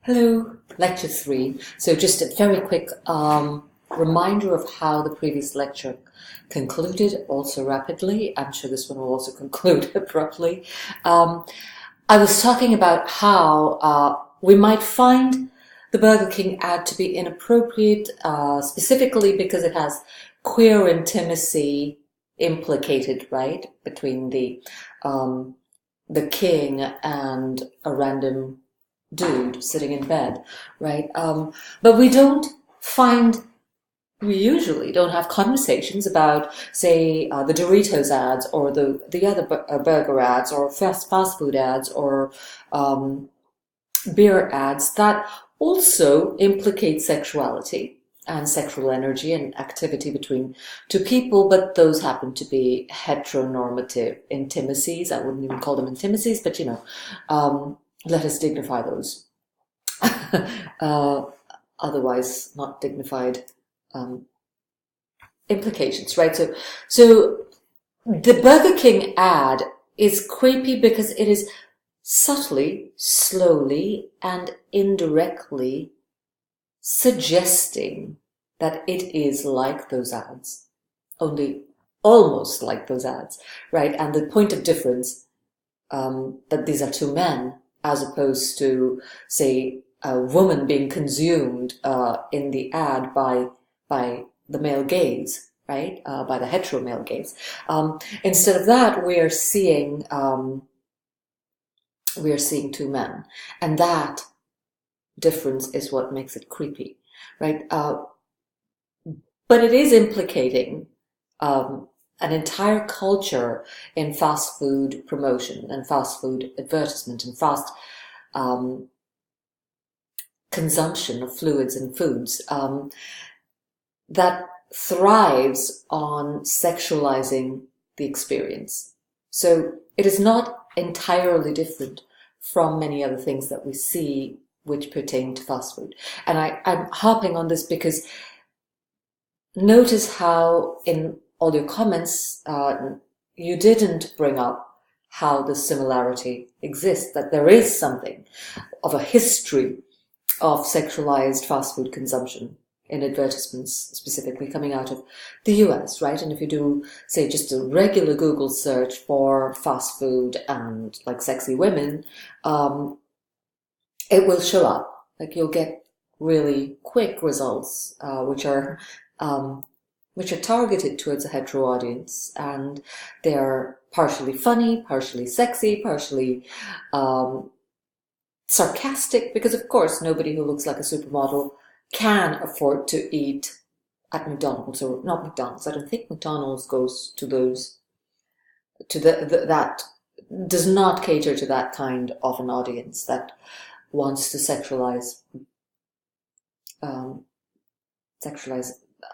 Hello, lecture 3. So just a very quick reminder of how the previous lecture concluded, also rapidly. I'm sure this one will also conclude abruptly. I was talking about how we might find the Burger King ad to be inappropriate, specifically because it has queer intimacy implicated, right, between the king and a random dude sitting in bed, right? But we usually don't have conversations about, say, the Doritos ads or the other burger ads or fast food ads or beer ads that also implicate sexuality and sexual energy and activity between two people, but those happen to be heteronormative intimacies. I wouldn't even call them intimacies, but let us dignify those. Otherwise, not dignified implications, right? So the Burger King ad is creepy because it is subtly, slowly, and indirectly suggesting that it is like those ads, only almost like those ads, right? And the point of difference, that these are two men, as opposed to, say, a woman being consumed in the ad by the male gaze, right? By the hetero male gaze. Instead of that, we are seeing two men, and that difference is what makes it creepy, right? But it is implicating an entire culture in fast food promotion and fast food advertisement and fast consumption of fluids and foods that thrives on sexualizing the experience. So it is not entirely different from many other things that we see which pertain to fast food. And I'm harping on this because notice how in all your comments you didn't bring up how the similarity exists, that there is something of a history of sexualized fast food consumption in advertisements, specifically coming out of the US, right? And if you do, say, just a regular Google search for fast food and like sexy women, it will show up. Like you'll get really quick results, which are targeted towards a hetero audience, and they're partially funny, partially sexy, partially sarcastic, because of course nobody who looks like a supermodel can afford to eat at McDonald's, or not McDonald's. I don't think McDonald's goes to those, that does not cater to that kind of an audience that wants to sexualize, I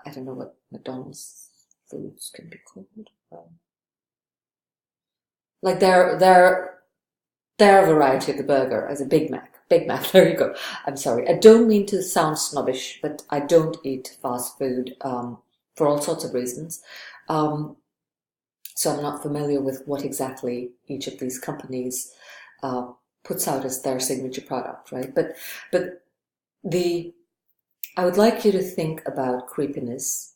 don't know what McDonald's foods can be called. Like their variety of the burger as a Big Mac. Big Mac, there you go. I'm sorry. I don't mean to sound snobbish, but I don't eat fast food for all sorts of reasons. So I'm not familiar with what exactly each of these companies puts out as their signature product, right? But I would like you to think about creepiness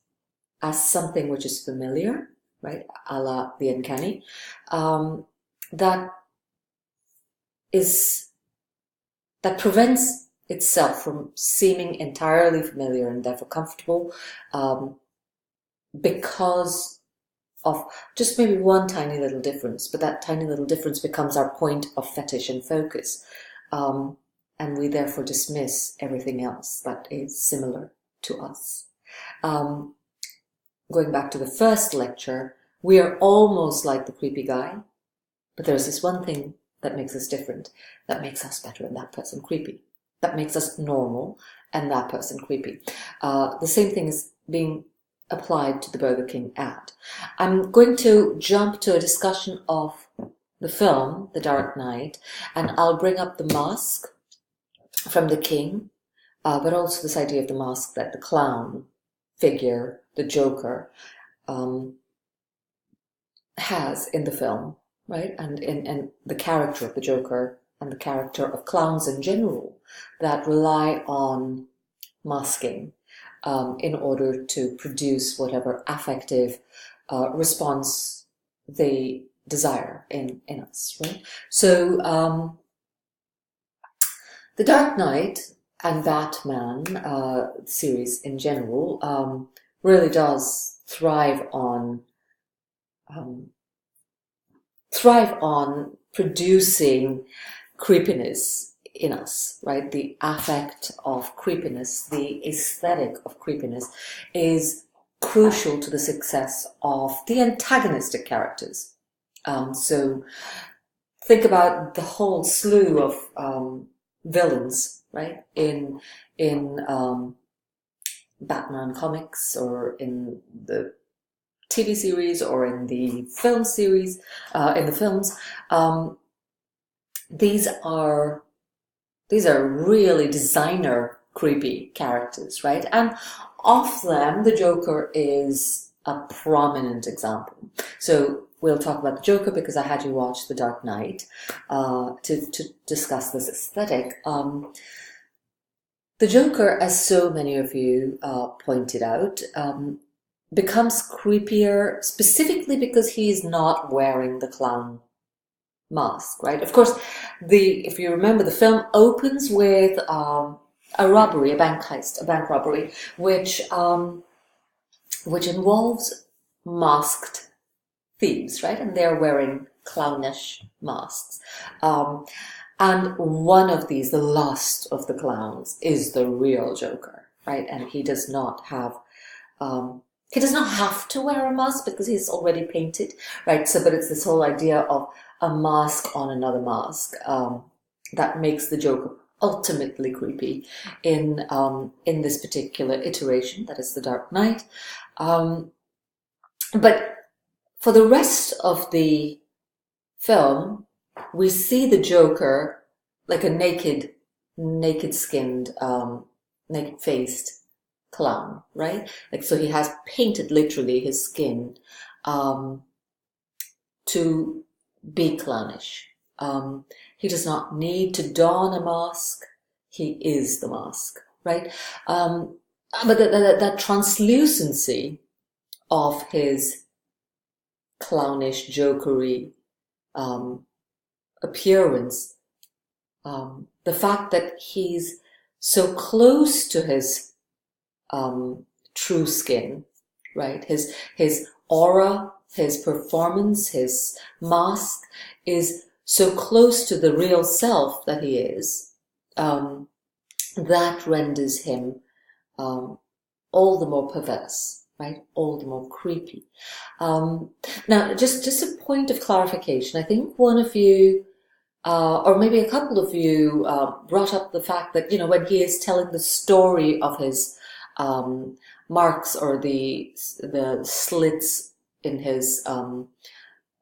as something which is familiar, right? A la the uncanny, that prevents itself from seeming entirely familiar and therefore comfortable, because of just maybe one tiny little difference, but that tiny little difference becomes our point of fetish and focus, and we therefore dismiss everything else that is similar to us. Going back to the first lecture, we are almost like the creepy guy, but there's this one thing that makes us different, that makes us better and that person creepy, that makes us normal and that person creepy. The same thing is being applied to the Burger King ad. I'm going to jump to a discussion of the film, The Dark Knight, and I'll bring up the mask from the king, but also this idea of the mask that the clown figure, the Joker, has in the film, right? And the character of the Joker and the character of clowns in general that rely on masking in order to produce whatever affective response they desire in us, right? So The Dark Knight and Batman series in general really does thrive on producing creepiness in us, right? The affect of creepiness, the aesthetic of creepiness is crucial to the success of the antagonistic characters. So think about the whole slew of villains, right? In Batman comics, or in the TV series, or in the film series, in the films. These are really designer creepy characters, right? And of them, the Joker is a prominent example. So we'll talk about the Joker because I had you watch The Dark Knight to discuss this aesthetic. The Joker, as so many of you pointed out, becomes creepier specifically because he's not wearing the clown mask, right? Of course, if you remember, the film opens with a robbery, a bank heist, a bank robbery, which involves masked thieves, right? And they're wearing clownish masks. And one of these, the last of the clowns, is the real Joker, right? And he does not have to wear a mask because he's already painted, right? So, but it's this whole idea of a mask on another mask that makes the Joker ultimately creepy in this particular iteration, that is The Dark Knight. But for the rest of the film, we see the Joker like a naked-skinned, naked-faced clown, right? Like, so he has painted literally his skin to be clownish. He does not need to don a mask. He is the mask, right? But that translucency of his clownish, jokery appearance, the fact that he's so close to his true skin, right? His aura, his performance, his mask is so close to the real self that he is, that renders him all the more perverse, right? All the more creepy. Now, just a point of clarification. I think one of you, or maybe a couple of you, brought up the fact that, you know, when he is telling the story of his marks or the slits in his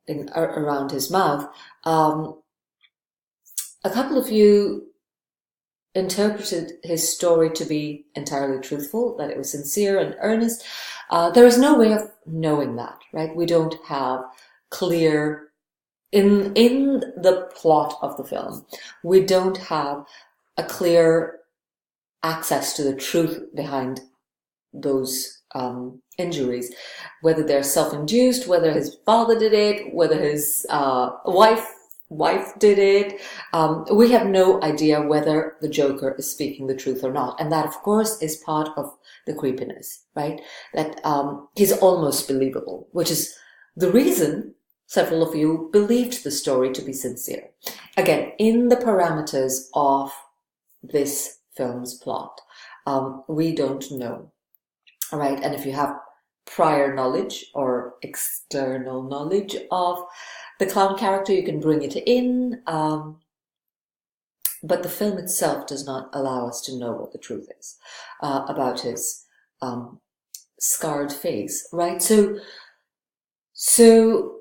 around his mouth, a couple of you interpreted his story to be entirely truthful, that it was sincere and earnest. There is no way of knowing that, right? We don't have clear, in the plot of the film, we don't have a clear access to the truth behind those injuries, whether they're self-induced, whether his father did it, whether his wife did it. We have no idea whether the Joker is speaking the truth or not. And that, of course, is part of the creepiness, right? That he's almost believable, which is the reason several of you believed the story to be sincere. Again, in the parameters of this film's plot, we don't know. All right, and if you have prior knowledge or external knowledge of the clown character, you can bring it in, but the film itself does not allow us to know what the truth is about his scarred face, right? So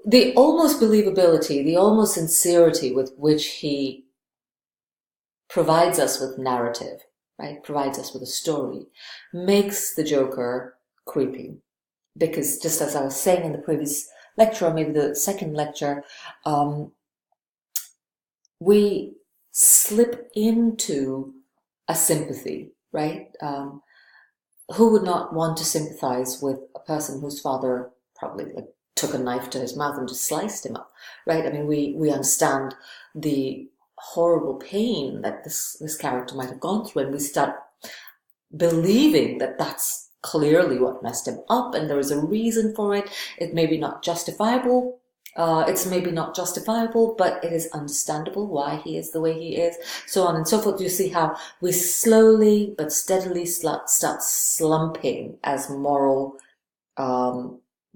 the almost believability, the almost sincerity with which he provides us with narrative, right, provides us with a story, makes the Joker creepy. Because just as I was saying in the previous lecture, or maybe the second lecture, we slip into a sympathy, right? Who would not want to sympathize with a person whose father probably like took a knife to his mouth and just sliced him up, right? I mean, we understand the horrible pain that this character might have gone through, and we start believing that that's clearly what messed him up, and there is a reason for it. It may be not justifiable. It's maybe not justifiable, but it is understandable why he is the way he is, so on and so forth. You see how we slowly but steadily start slumping as moral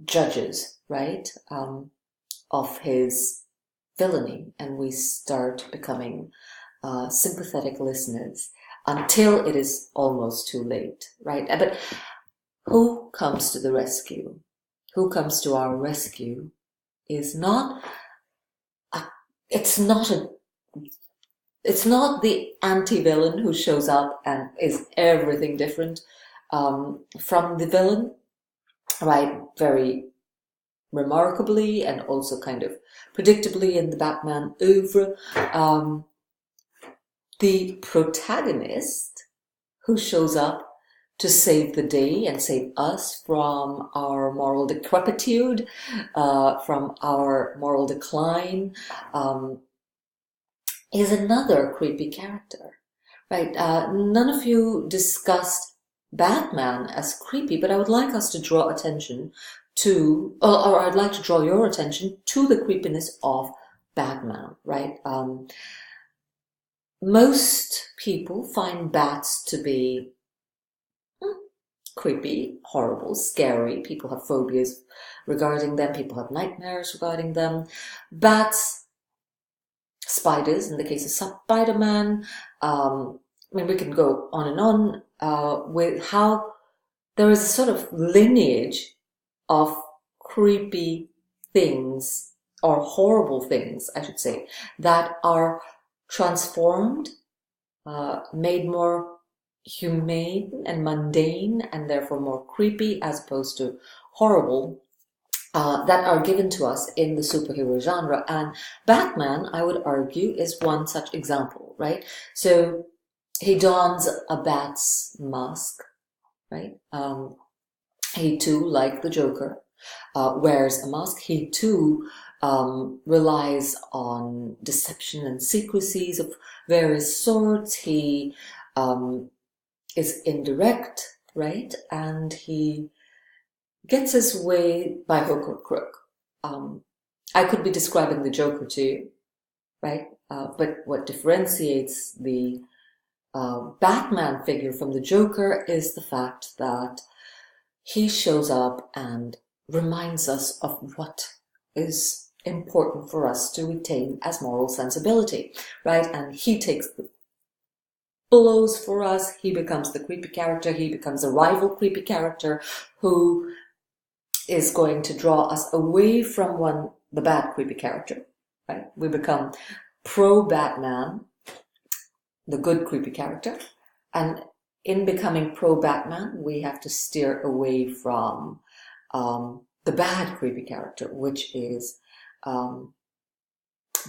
judges, right, of his villainy, and we start becoming sympathetic listeners until it is almost too late, right? But who comes to the rescue? Who comes to our rescue is not it's not the anti-villain who shows up and is everything different from the villain, right? Very remarkably and also kind of predictably in the Batman oeuvre. The protagonist who shows up to save the day and save us from our moral decrepitude, from our moral decline, is another creepy character, right? None of you discussed Batman as creepy, but I would like us to draw attention to, or I'd like to draw your attention to the creepiness of Batman, right? Most people find bats to be creepy, horrible, scary. People have phobias regarding them. People have nightmares regarding them. Bats, spiders, in the case of Spider-Man. I mean, we can go on and on with how there is a sort of lineage of creepy things, or horrible things, I should say, that are transformed, made more humane and mundane, and therefore more creepy as opposed to horrible, that are given to us in the superhero genre. And Batman, I would argue, is one such example, right? So he dons a bat's mask, right? He too, like the Joker, wears a mask. He too relies on deception and secrecies of various sorts. He is indirect, right? And he gets his way by hook or crook. I could be describing the Joker to you, right? But what differentiates the Batman figure from the Joker is the fact that he shows up and reminds us of what is important for us to retain as moral sensibility, right? And he takes the blows for us. He becomes the creepy character. He becomes a rival creepy character who is going to draw us away from the bad creepy character, right? We become pro-Batman, the good creepy character, and in becoming pro-Batman, we have to steer away from the bad creepy character, which is the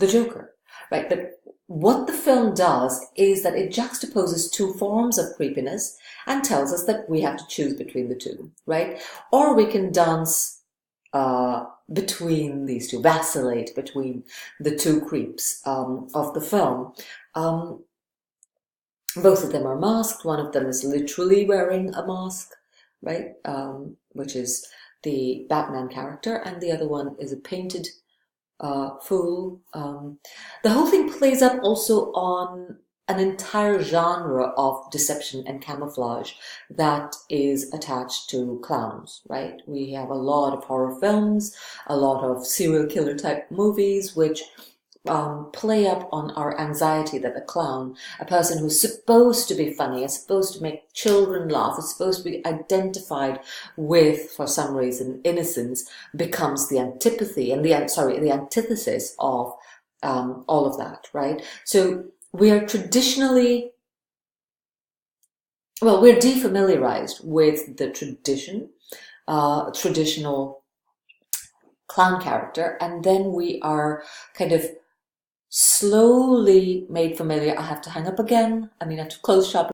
Joker, right? But what the film does is that it juxtaposes two forms of creepiness and tells us that we have to choose between the two, right? Or we can dance between these two, vacillate between the two creeps of the film. Both of them are masked. One of them is literally wearing a mask, right? Which is the Batman character, and the other one is a painted fool. The whole thing plays up also on an entire genre of deception and camouflage that is attached to clowns, right? We have a lot of horror films, a lot of serial killer type movies, which play up on our anxiety that a clown, a person who's supposed to be funny, is supposed to make children laugh, is supposed to be identified with, for some reason, innocence, becomes the antipathy and the antithesis of all of that, right? So we are traditionally, well, we're defamiliarized with the traditional clown character, and then we are kind of slowly made familiar. I have to hang up again. I mean, I have to close shop